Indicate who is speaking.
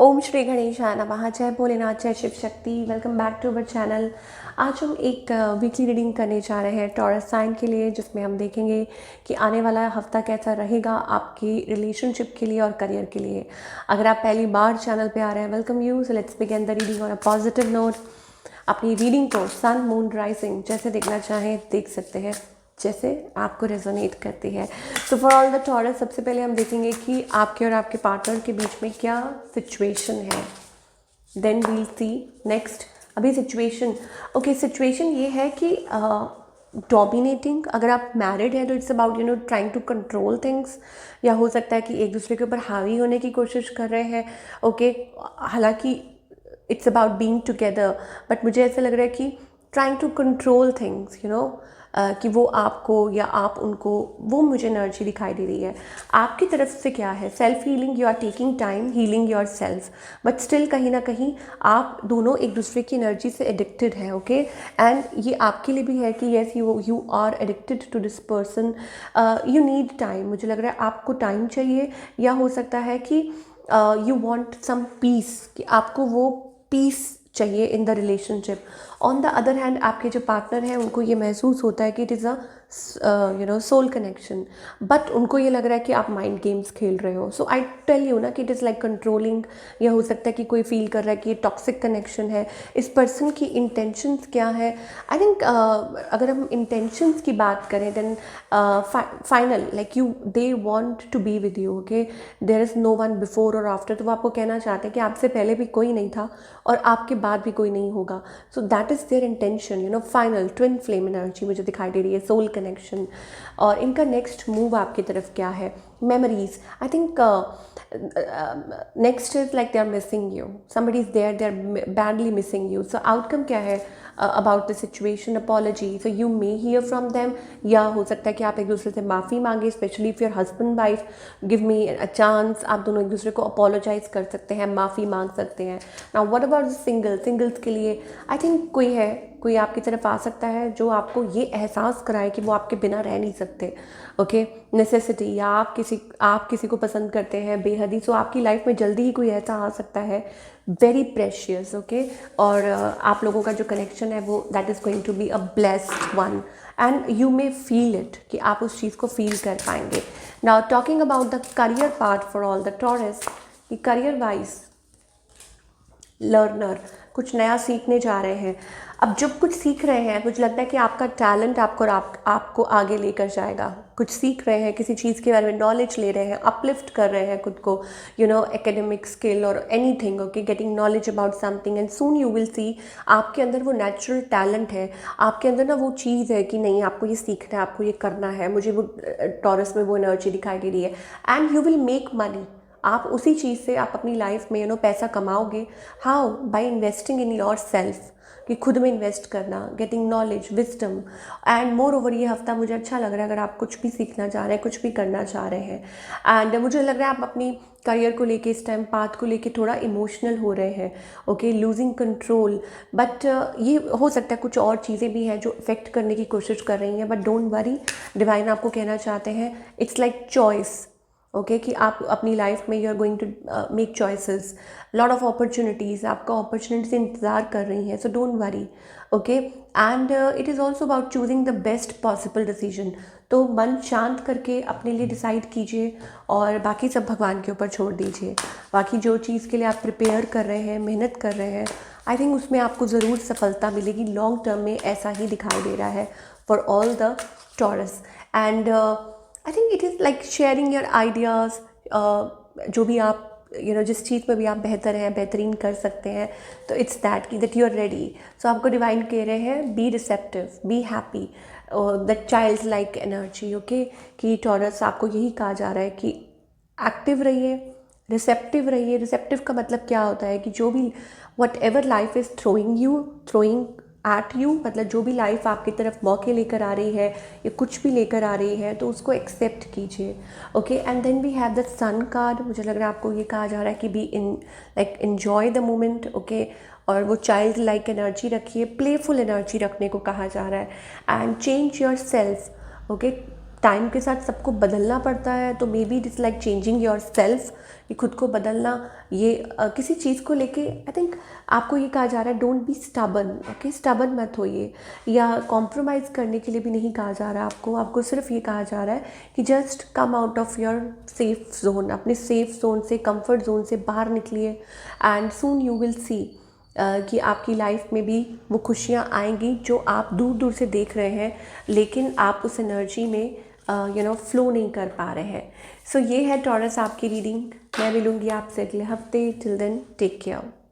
Speaker 1: ओम श्री गणेशाय नमः। जय भोलेनाथ, जय Shiv Shakti. Welcome back to our channel. आज हम एक वीकली रीडिंग करने जा रहे हैं टॉरस साइन के लिए, जिसमें हम देखेंगे कि आने वाला हफ्ता कैसा रहेगा आपकी रिलेशनशिप के लिए और करियर के लिए। अगर आप पहली बार चैनल पे आ रहे हैं, welcome you. So let's begin the reading on a positive note. अपनी रीडिंग को सन, मून, राइजिंग जैसे देखना चाहें देख सकते हैं, जैसे आपको रेजोनेट करती है। So for all the taurus, सबसे पहले हम देखेंगे कि आपके और आपके पार्टनर के बीच में क्या सिचुएशन है। Then we'll see next. अभी सिचुएशन, ओके, सिचुएशन ये है कि डोमिनेटिंग। अगर आप मैरिड हैं तो it's about trying to control things, या हो सकता है कि एक दूसरे के ऊपर हावी होने की कोशिश कर रहे हैं। ओके, हालांकि it's about being together, but मुझे ऐसा लग रहा है कि ट्राइंग टू कंट्रोल थिंग्स, कि वो आपको या आप उनको, वो मुझे एनर्जी दिखाई दे रही है। आपकी तरफ से क्या है? Self healing, you are taking time healing yourself, but still कहीं ना कहीं आप दोनों एक दूसरे की एनर्जी से एडिक्टेड हैं। ओके, एंड ये आपके लिए भी है कि yes you are addicted to this person. You need time. मुझे लग रहा है आपको टाइम चाहिए, या हो सकता है कि यू वॉन्ट सम पीस, कि आपको वो पीस चाहिए in the relationship. On the other hand, आपके जो पार्टनर हैं उनको ये महसूस होता है कि it is a soul connection, but उनको ये लग रहा है कि आप माइंड गेम्स खेल रहे हो। सो आई टेल यू ना कि इट इज़ लाइक कंट्रोलिंग, या हो सकता है कि कोई फील कर रहा है कि ये टॉक्सिक कनेक्शन है। इस पर्सन की इंटेंशंस क्या है? आई थिंक अगर हम इंटेंशंस की बात करें, then final like you, they want to be with you. Okay, there is no one before और आफ्टर। तो वो आपको कहना चाहते हैं कि आपसे पहले भी कोई नहीं था और आपके बाद भी कोई नहीं होगा। So that is there intention. Final twin flame energy मुझे दिखाई दे रही है, सोल कनेक्शन। और इनका नेक्स्ट मूव आपकी तरफ क्या है? Memories. I think next is like they are missing you, somebody is there, they are badly missing you. So outcome क्या है about the situation? Apology. So you may hear from them, या हो सकता है कि आप एक दूसरे से माफ़ी मांगे, specially if your husband wife give me a chance. आप दोनों एक दूसरे को अपोलोजाइज कर सकते हैं, माफ़ी मांग सकते हैं। नाउ व्हाट अबाउट सिंगल्स के लिए? आई थिंक कोई आपकी तरफ आ सकता है जो आपको ये एहसास कराए कि वो आपके बिना रह नहीं सकते। ओके, नेसेसिटी, या आप किसी को पसंद करते हैं बेहद ही। सो आपकी लाइफ में जल्दी ही कोई ऐसा आ सकता है, वेरी प्रेशियस। ओके, और आप लोगों का जो कनेक्शन है वो that is going to be a blessed one, and you may feel it, कि आप उस चीज़ को फील कर पाएंगे। Now talking about the career part for all the Taurus, कि करियर वाइज लर्नर कुछ नया सीखने जा रहे हैं। अब जब कुछ सीख रहे हैं, मुझे लगता है कि आपका टैलेंट आपको आगे लेकर जाएगा। कुछ सीख रहे हैं, किसी चीज़ के बारे में नॉलेज ले रहे हैं, अपलिफ्ट कर रहे हैं खुद को, एकेडमिक स्किल और anything. Okay, getting knowledge about something, and soon you will see आपके अंदर वो नेचुरल टैलेंट है। आपके अंदर ना वो चीज़ है कि नहीं, आपको ये सीखना है, आपको ये करना है। मुझे वो टॉरस में वो एनर्जी दिखाई दे रही है, and you will make money. आप उसी चीज़ से आप अपनी लाइफ में पैसा कमाओगे। How? By investing in yourself, कि खुद में इन्वेस्ट करना, getting knowledge, wisdom. And moreover ये हफ्ता मुझे अच्छा लग रहा है अगर आप कुछ भी सीखना चाह रहे हैं, कुछ भी करना चाह रहे हैं। एंड मुझे लग रहा है आप अपनी करियर को लेके, इस टाइम पाथ को लेके थोड़ा इमोशनल हो रहे हैं। ओके, लूजिंग कंट्रोल, बट ये हो सकता है कुछ और चीज़ें भी हैं जो इफेक्ट करने की कोशिश कर रही हैं, बट डोंट वरी, डिवाइन आपको कहना चाहते हैं इट्स लाइक चॉइस। ओके, कि आप अपनी लाइफ में you are going to make choices, lot of opportunities, आपका अपॉर्चुनिटीज इंतज़ार कर रही हैं। So don't worry. Okay, and it is also about choosing the best possible decision. तो मन शांत करके अपने लिए डिसाइड कीजिए, और बाकी सब भगवान के ऊपर छोड़ दीजिए। बाकी जो चीज़ के लिए आप प्रिपेयर कर रहे हैं, मेहनत कर रहे हैं, आई थिंक उसमें आपको ज़रूर सफलता मिलेगी। लॉन्ग टर्म में ऐसा ही दिखाई दे रहा है for all the taurus. And I think it is like sharing your ideas. जो भी आप जिस चीज़ में भी आप बेहतर हैं, बेहतरीन कर सकते हैं, तो it's that you are ready. So आपको डिवाइन कह रहे हैं be receptive, be happy, that childlike energy. Okay, कि टॉरस आपको यही कहा जा रहा है कि एक्टिव रहिए, रिसेप्टिव रहिए। रिसेप्टिव का मतलब क्या होता है? कि जो भी whatever life is throwing at you, मतलब जो भी लाइफ आपकी तरफ मौके लेकर आ रही है या कुछ भी लेकर आ रही है, तो उसको एक्सेप्ट कीजिए। Okay, and then we have the sun card. मुझे लग रहा है आपको ये कहा जा रहा है कि be in like enjoy the moment. Okay, और वो चाइल्ड लाइक एनर्जी रखिए, प्लेफुल एनर्जी रखने को कहा जा रहा है, and change your self. Okay, time के साथ सबको बदलना पड़ता है, तो may be it is like changing your self, ये खुद को बदलना। ये किसी चीज़ को लेके आई थिंक आपको ये कहा जा रहा है don't be stubborn, okay, stubborn मत होइए, या कॉम्प्रोमाइज़ करने के लिए भी नहीं कहा जा रहा है आपको सिर्फ ये कहा जा रहा है कि just come out of your safe zone, अपने सेफ जोन से, कंफर्ट जोन से बाहर निकलिए, and soon you will see कि आपकी लाइफ में भी वो खुशियाँ आएंगी जो आप दूर दूर से देख रहे हैं, लेकिन आप उस एनर्जी में फ्लो नहीं कर पा रहे हैं। सो ये है टॉरस आपकी रीडिंग। मैं मिलूँगी आपसे अगले हफ्ते। Till then take care.